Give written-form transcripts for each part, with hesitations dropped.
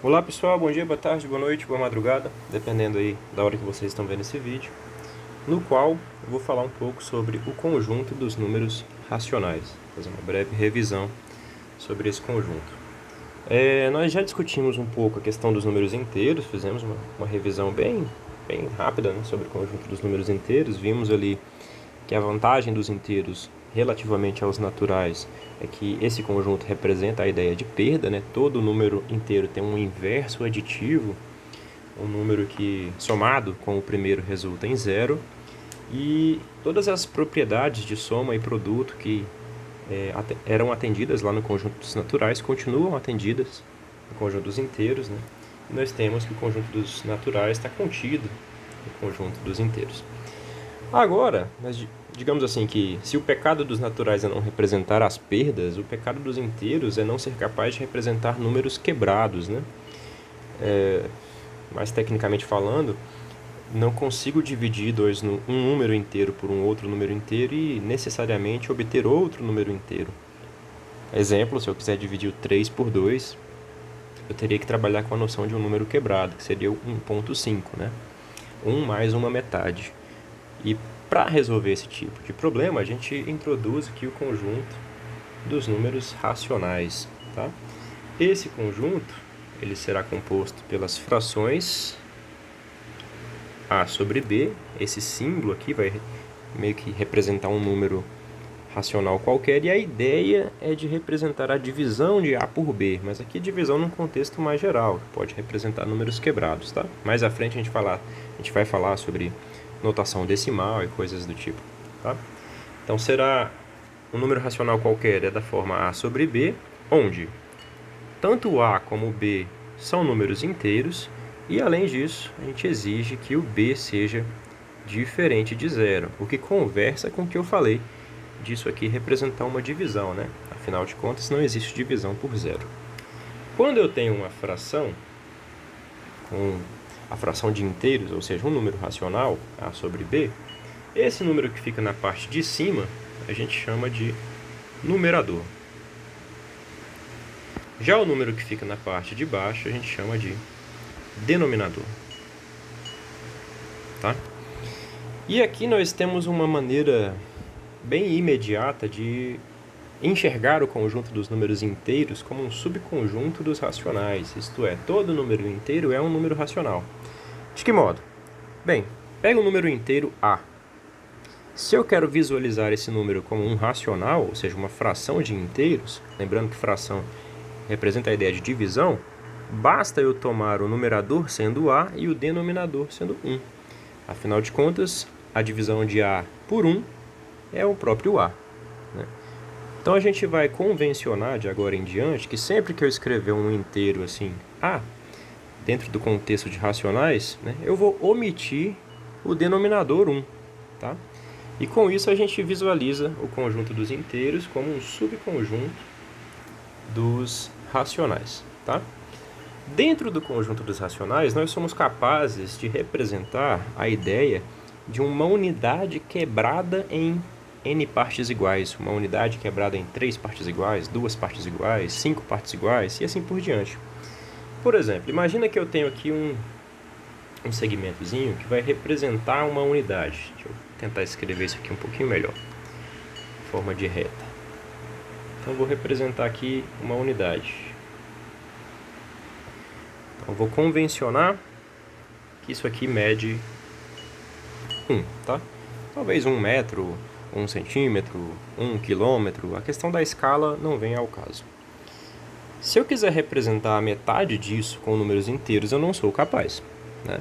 Olá pessoal, bom dia, boa tarde, boa noite, boa madrugada, dependendo aí da hora que vocês estão vendo esse vídeo, no qual eu vou falar um pouco sobre o conjunto dos números racionais, fazer uma breve revisão sobre esse conjunto. Nós já discutimos um pouco a questão dos números inteiros, fizemos uma revisão bem rápida, né, sobre o conjunto dos números inteiros, vimos ali que a vantagem dos inteiros relativamente aos naturais é que esse conjunto representa a ideia de perda, né? Todo número inteiro tem um inverso aditivo, um número que somado com o primeiro resulta em zero, e todas as propriedades de soma e produto que eram atendidas lá no conjunto dos naturais continuam atendidas no conjunto dos inteiros, né? E nós temos que o conjunto dos naturais está contido no conjunto dos inteiros. Agora, digamos assim que se o pecado dos naturais é não representar as perdas, o pecado dos inteiros é não ser capaz de representar números quebrados, né? Mais tecnicamente falando, não consigo dividir um número inteiro por um outro número inteiro e necessariamente obter outro número inteiro. Exemplo, se eu quiser dividir o 3 por 2, eu teria que trabalhar com a noção de um número quebrado, que seria o 1.5, né? 1 mais uma metade. E para resolver esse tipo de problema, a gente introduz aqui o conjunto dos números racionais, tá? Esse conjunto ele será composto pelas frações a sobre b. Esse símbolo aqui vai meio que representar um número racional qualquer, e a ideia é de representar a divisão de a por b, mas aqui divisão num contexto mais geral, que pode representar números quebrados, tá? Mais à frente a gente vai falar sobre notação decimal e coisas do tipo, tá? Então será um número racional qualquer é da forma a sobre b, onde tanto a como b são números inteiros, e além disso a gente exige que o b seja diferente de zero, o que conversa com o que eu falei disso aqui representar uma divisão, né? Afinal de contas, não existe divisão por zero. Quando eu tenho uma fração com a fração de inteiros, ou seja, um número racional, a sobre b, esse número que fica na parte de cima, a gente chama de numerador. Já o número que fica na parte de baixo, a gente chama de denominador. Tá? E aqui nós temos uma maneira bem imediata de enxergar o conjunto dos números inteiros como um subconjunto dos racionais, isto é, todo número inteiro é um número racional. De que modo? Bem, pega o número inteiro A. Se eu quero visualizar esse número como um racional, ou seja, uma fração de inteiros, lembrando que fração representa a ideia de divisão, basta eu tomar o numerador sendo A e o denominador sendo 1. Afinal de contas, a divisão de A por 1 é o próprio A, né? Então a gente vai convencionar de agora em diante que sempre que eu escrever um inteiro assim, A, dentro do contexto de racionais, né, eu vou omitir o denominador 1, tá? E com isso a gente visualiza o conjunto dos inteiros como um subconjunto dos racionais, tá? Dentro do conjunto dos racionais, nós somos capazes de representar a ideia de uma unidade quebrada em n partes iguais, uma unidade quebrada em 3 partes iguais, 2 partes iguais, 5 partes iguais e assim por diante. Por exemplo, imagina que eu tenho aqui um segmentozinho que vai representar uma unidade. Deixa eu tentar escrever isso aqui um pouquinho melhor, forma de reta. Então eu vou representar aqui uma unidade. Então eu vou convencionar que isso aqui mede 1, tá? Talvez 1 metro, 1 centímetro, 1 quilômetro, a questão da escala não vem ao caso. Se eu quiser representar a metade disso com números inteiros, eu não sou capaz, né?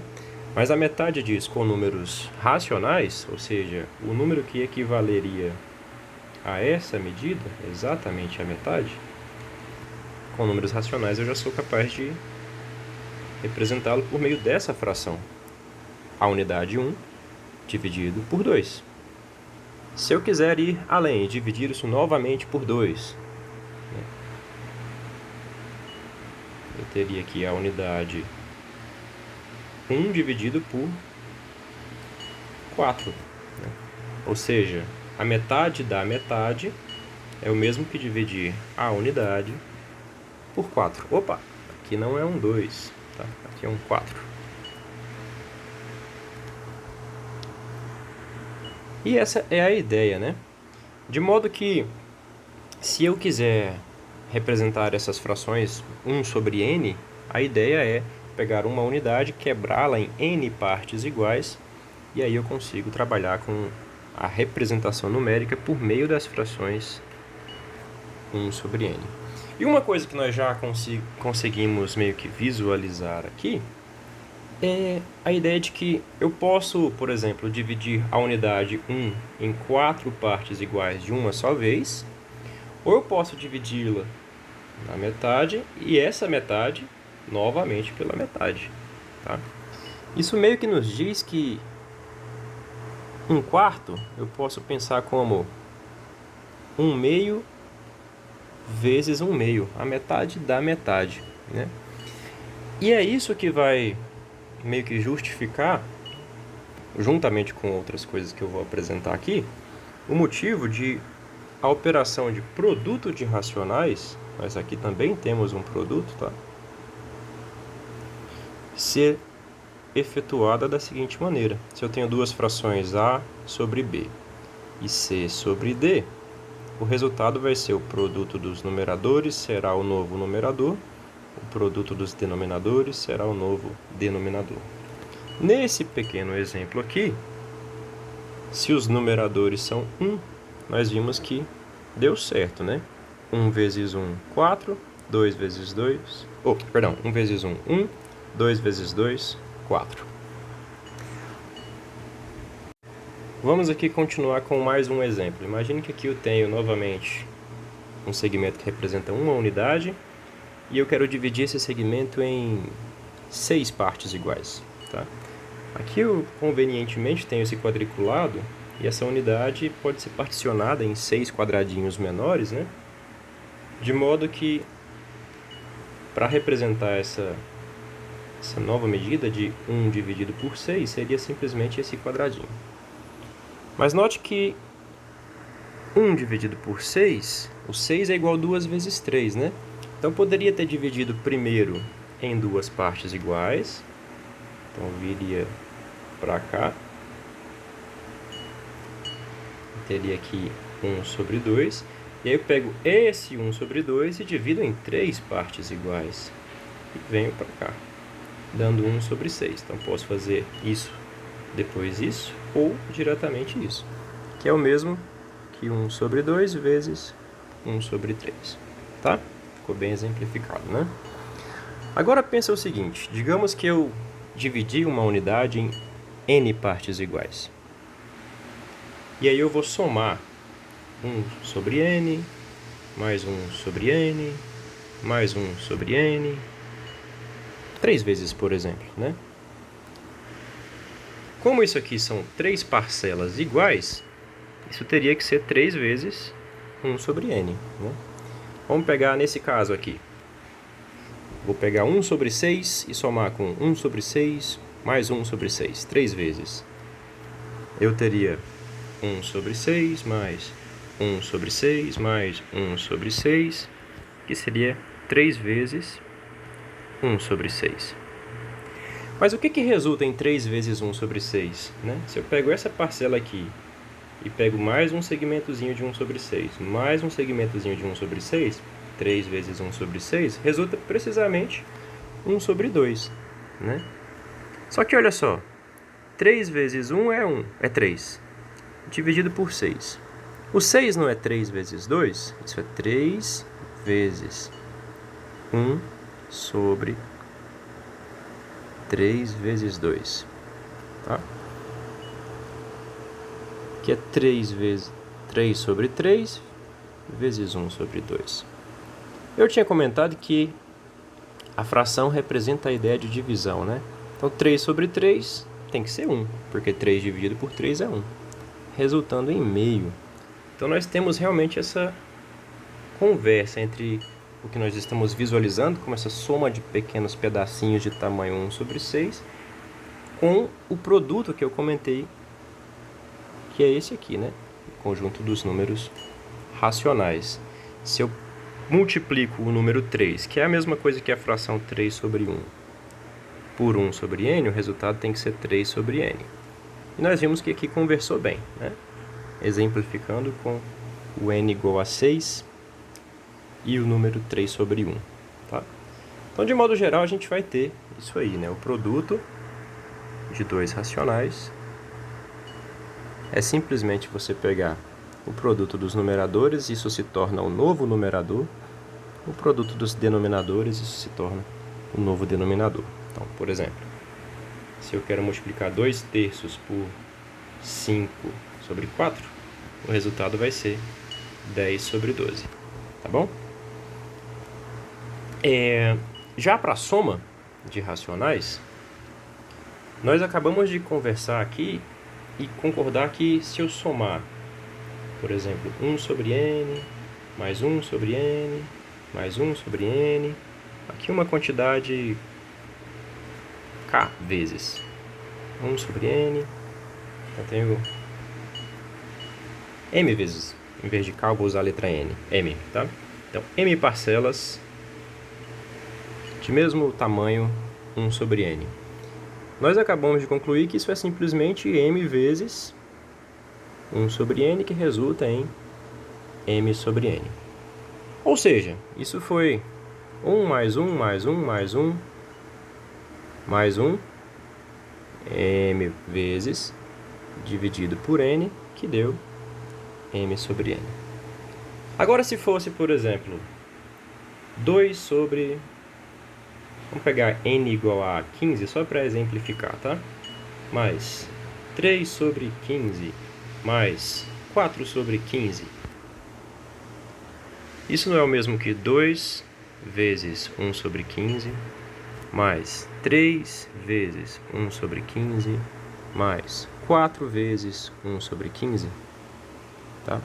Mas a metade disso com números racionais, ou seja, o número que equivaleria a essa medida, exatamente a metade, com números racionais eu já sou capaz de representá-lo por meio dessa fração. A unidade 1 dividido por 2. Se eu quiser ir além e dividir isso novamente por 2, eu teria aqui a unidade 1 dividido por 4. Né? Ou seja, a metade da metade é o mesmo que dividir a unidade por 4. Opa! Aqui não é um 2, tá? Aqui é um 4. E essa é a ideia, né? De modo que, se eu quiser representar essas frações 1 sobre n, a ideia é pegar uma unidade, quebrá-la em n partes iguais, e aí eu consigo trabalhar com a representação numérica por meio das frações 1 sobre n. E uma coisa que nós já conseguimos meio que visualizar aqui é a ideia de que eu posso, por exemplo, dividir a unidade 1 em 4 partes iguais de uma só vez, ou eu posso dividi-la na metade e essa metade novamente pela metade, tá? Isso meio que nos diz que 1/4 eu posso pensar como 1/2 vezes 1/2, a metade da metade, né? E é isso que vai meio que justificar, juntamente com outras coisas que eu vou apresentar aqui, o motivo de a operação de produto de racionais, mas aqui também temos um produto, tá? Ser efetuada da seguinte maneira: se eu tenho duas frações A sobre B e C sobre D, o resultado vai ser o produto dos numeradores será o novo numerador, o produto dos denominadores será o novo denominador. Nesse pequeno exemplo aqui, se os numeradores são 1, nós vimos que deu certo, né? 1 vezes 1, 4, 2 vezes 2... 1 vezes 1, 1, 2 vezes 2, 4. Vamos aqui continuar com mais um exemplo. Imagine que aqui eu tenho novamente um segmento que representa uma unidade e eu quero dividir esse segmento em 6 partes iguais, tá? Aqui eu convenientemente tenho esse quadriculado e essa unidade pode ser particionada em 6 quadradinhos menores, né? De modo que, para representar essa nova medida de 1 dividido por 6, seria simplesmente esse quadradinho. Mas note que 1 dividido por 6, o 6 é igual a 2 vezes 3, né? Então, eu poderia ter dividido primeiro em 2 partes iguais. Então, eu viria para cá. Teria aqui 1 sobre 2. E aí eu pego esse 1 sobre 2 e divido em 3 partes iguais. E venho para cá, dando 1 sobre 6. Então, posso fazer isso, depois isso, ou diretamente isso, que é o mesmo que 1 sobre 2 vezes 1 sobre 3. Tá? Ficou bem exemplificado, né? Agora pensa o seguinte: digamos que eu dividi uma unidade em n partes iguais. E aí eu vou somar 1 sobre n, mais 1 sobre n, mais 1 sobre n, 3 vezes, por exemplo, né? Como isso aqui são 3 parcelas iguais, isso teria que ser 3 vezes 1 sobre n, né? Vamos pegar nesse caso aqui. Vou pegar 1 sobre 6 e somar com 1 sobre 6 mais 1 sobre 6, 3 vezes. Eu teria 1 sobre 6 mais 1 sobre 6 mais 1 sobre 6, que seria 3 vezes 1 sobre 6. Mas o que resulta em 3 vezes 1 sobre 6? Né? Se eu pego essa parcela aqui e pego mais um segmentozinho de 1 sobre 6, mais um segmentozinho de 1 sobre 6, 3 vezes 1 sobre 6, resulta precisamente 1 sobre 2. Né? Só que olha só, 3 vezes 1 é 3, dividido por 6. O 6 não é 3 vezes 2? Isso é 3 vezes 1 sobre 3 vezes 2. Tá? Que é 3 sobre 3 vezes 1 sobre 2. Eu tinha comentado que a fração representa a ideia de divisão, né? Então, 3 sobre 3 tem que ser 1, porque 3 dividido por 3 é 1, resultando em meio. Então, nós temos realmente essa conversa entre o que nós estamos visualizando, como essa soma de pequenos pedacinhos de tamanho 1 sobre 6, com o produto que eu comentei, que é esse aqui, né? O conjunto dos números racionais. Se eu multiplico o número 3, que é a mesma coisa que a fração 3 sobre 1, por 1 sobre n, o resultado tem que ser 3 sobre n. E nós vimos que aqui conversou bem, né? Exemplificando com o n igual a 6 e o número 3 sobre 1. Tá? Então, de modo geral, a gente vai ter isso aí, né? O produto de dois racionais é simplesmente você pegar o produto dos numeradores, isso se torna o novo numerador. O produto dos denominadores, isso se torna o novo denominador. Então, por exemplo, se eu quero multiplicar 2/3 por 5 sobre 4, o resultado vai ser 10 sobre 12. Tá bom? Já para a soma de racionais, nós acabamos de conversar aqui e concordar que se eu somar, por exemplo, 1 sobre n, mais 1 sobre n, mais 1 sobre n, aqui uma quantidade k vezes 1 sobre n, eu tenho m vezes, em vez de k eu vou usar a letra n, m, tá? Então, m parcelas de mesmo tamanho 1 sobre n. Nós acabamos de concluir que isso é simplesmente m vezes 1 sobre n, que resulta em m sobre n. Ou seja, isso foi 1 mais 1 mais 1 mais 1 mais 1, m vezes, dividido por n, que deu m sobre n. Agora, se fosse, por exemplo, 2 sobre... Vamos pegar n igual a 15, só para exemplificar, tá? Mais 3 sobre 15, mais 4 sobre 15. Isso não é o mesmo que 2 vezes 1 sobre 15, mais 3 vezes 1 sobre 15, mais 4 vezes 1 sobre 15, tá?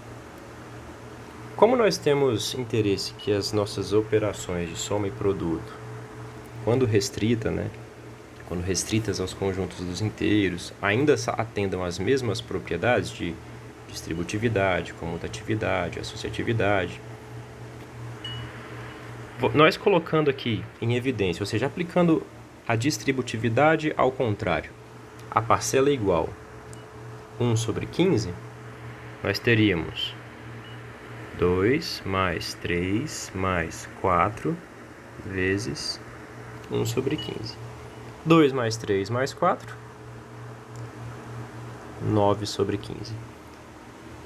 Como nós temos interesse que as nossas operações de soma e produto, quando restrita, né? Quando restritas aos conjuntos dos inteiros, ainda atendam às mesmas propriedades de distributividade, comutatividade, associatividade, nós colocando aqui em evidência, ou seja, aplicando a distributividade ao contrário, a parcela é igual 1 sobre 15, nós teríamos 2 mais 3 mais 4 vezes 1 sobre 15. 2 mais 3 mais 4, 9 sobre 15.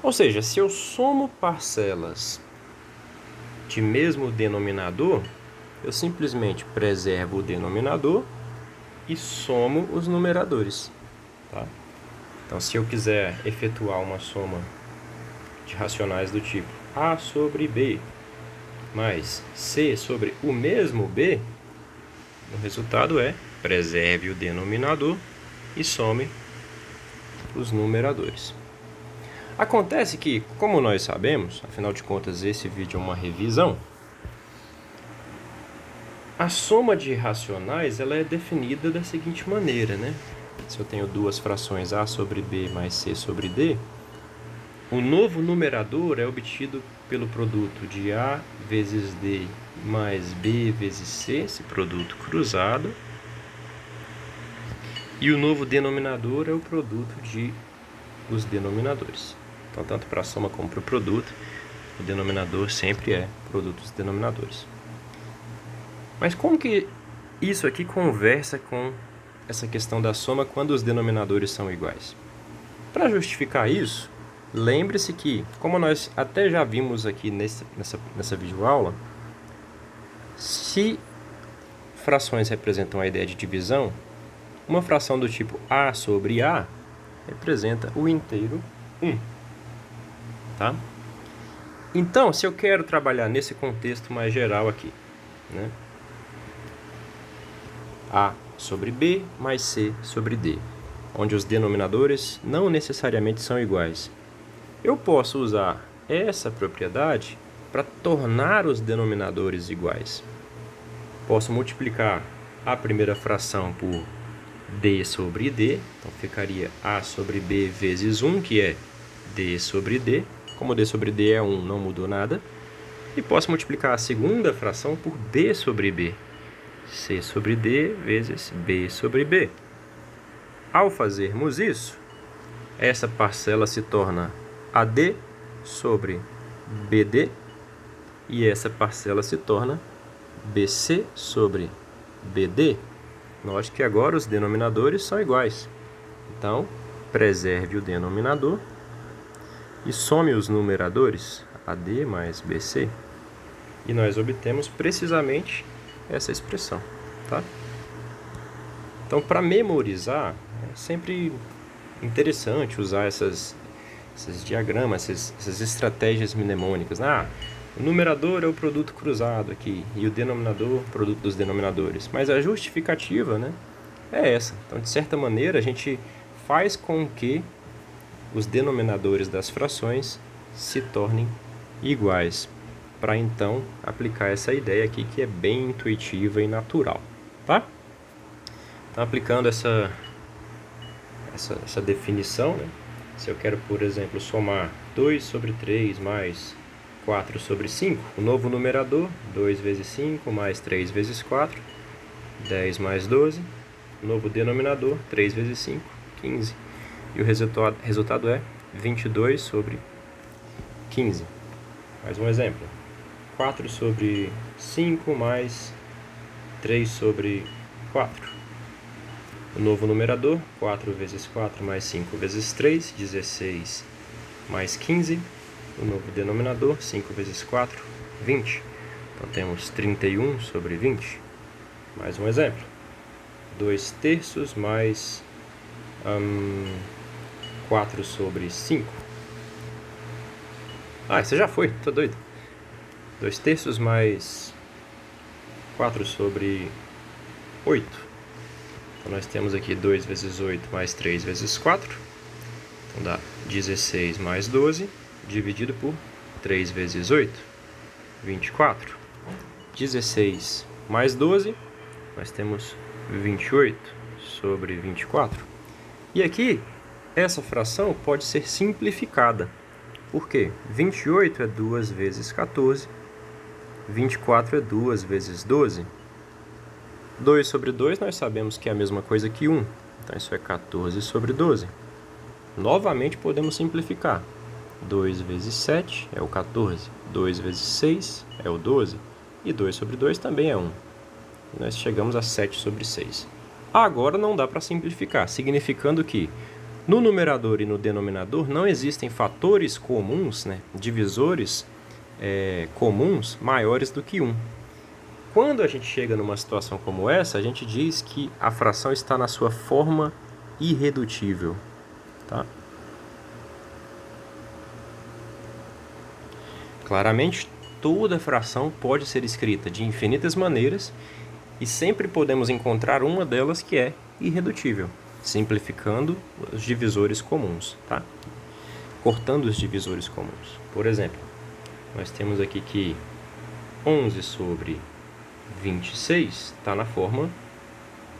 Ou seja, se eu somo parcelas de mesmo denominador, eu simplesmente preservo o denominador e somo os numeradores. Tá? Então, se eu quiser efetuar uma soma de racionais do tipo A sobre B mais C sobre o mesmo B, o resultado é preserve o denominador e some os numeradores. Acontece que, como nós sabemos, afinal de contas esse vídeo é uma revisão, a soma de racionais ela é definida da seguinte maneira, né? Se eu tenho duas frações A sobre B mais C sobre D, o novo numerador é obtido pelo produto de A vezes D mais B vezes C, esse produto cruzado, e o novo denominador é o produto de os denominadores. Então, tanto para a soma como para o produto, o denominador sempre é produto dos denominadores. Mas como que isso aqui conversa com essa questão da soma quando os denominadores são iguais? Para justificar isso, lembre-se que, como nós até já vimos aqui nessa videoaula, se frações representam a ideia de divisão, uma fração do tipo A sobre A representa o inteiro 1. Tá? Então, se eu quero trabalhar nesse contexto mais geral aqui, né? A sobre B mais C sobre D, onde os denominadores não necessariamente são iguais. Eu posso usar essa propriedade para tornar os denominadores iguais. Posso multiplicar a primeira fração por D sobre D, então ficaria A sobre B vezes 1, que é D sobre D. Como D sobre D é 1, não mudou nada. E posso multiplicar a segunda fração por b sobre b. C sobre d vezes b sobre b. Ao fazermos isso, essa parcela se torna AD sobre BD e essa parcela se torna BC sobre BD. Note que agora os denominadores são iguais. Então, preserve o denominador e some os numeradores, AD mais BC. E nós obtemos precisamente essa expressão, tá? Então, para memorizar, é sempre interessante usar esses diagramas, essas estratégias mnemônicas. O numerador é o produto cruzado aqui e o denominador, o produto dos denominadores. Mas a justificativa, né, é essa. Então, de certa maneira, a gente faz com que os denominadores das frações se tornem iguais, para então aplicar essa ideia aqui que é bem intuitiva e natural, tá? Então, aplicando essa definição, né? Se eu quero, por exemplo, somar 2 sobre 3 mais 4 sobre 5, o novo numerador, 2 vezes 5 mais 3 vezes 4, 10 mais 12. O novo denominador, 3 vezes 5, 15. E o resultado é 22 sobre 15. Mais um exemplo. 4 sobre 5 mais 3 sobre 4. O novo numerador, 4 vezes 4 mais 5 vezes 3, 16 mais 15. O novo denominador, 5 vezes 4, 20. Então temos 31 sobre 20. Mais um exemplo. 2 terços mais 4 sobre 5. Esse já foi, tô doido. 2 terços mais 4 sobre 8. Então, nós temos aqui 2 vezes 8 mais 3 vezes 4. Então, dá 16 mais 12, dividido por 3 vezes 8, 24. 16 mais 12, nós temos 28 sobre 24. E aqui, essa fração pode ser simplificada. Por quê? 28 é 2 vezes 14, 24 é 2 vezes 12. 2 sobre 2 nós sabemos que é a mesma coisa que 1. Então isso é 14 sobre 12. Novamente podemos simplificar. 2 vezes 7 é o 14. 2 vezes 6 é o 12. E 2 sobre 2 também é 1. Nós chegamos a 7 sobre 6. Agora não dá para simplificar, significando que no numerador e no denominador não existem fatores comuns, né, divisores comuns maiores do que 1. Quando a gente chega numa situação como essa, a gente diz que a fração está na sua forma irredutível, tá? Claramente, toda fração pode ser escrita de infinitas maneiras e sempre podemos encontrar uma delas que é irredutível, simplificando os divisores comuns, tá? Cortando os divisores comuns. Por exemplo, nós temos aqui que 11 sobre 26 está na forma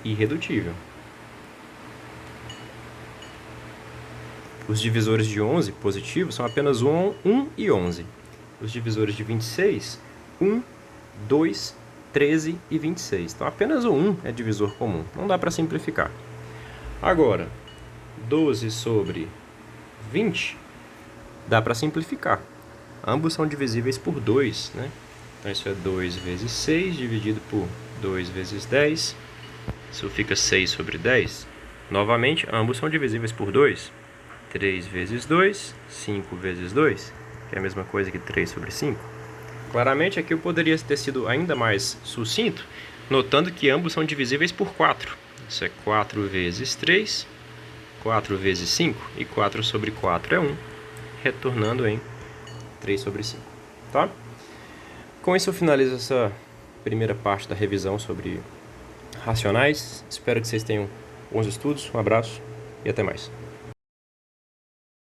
irredutível. Os divisores de 11 positivos são apenas 1 e 11. Os divisores de 26, 1, 2, 13 e 26. Então apenas o 1 é divisor comum. Não dá para simplificar. Agora, 12 sobre 20 dá para simplificar. Ambos são divisíveis por 2, né? Então isso é 2 vezes 6 dividido por 2 vezes 10. Isso fica 6 sobre 10. Novamente, ambos são divisíveis por 2. 3 vezes 2, 5 vezes 2, que é a mesma coisa que 3 sobre 5. Claramente aqui eu poderia ter sido ainda mais sucinto, notando que ambos são divisíveis por 4. Isso é 4 vezes 3, 4 vezes 5, e 4 sobre 4 é 1, retornando em 3 sobre 5. Tá? Com isso eu finalizo essa primeira parte da revisão sobre racionais. Espero que vocês tenham bons estudos. Um abraço e até mais.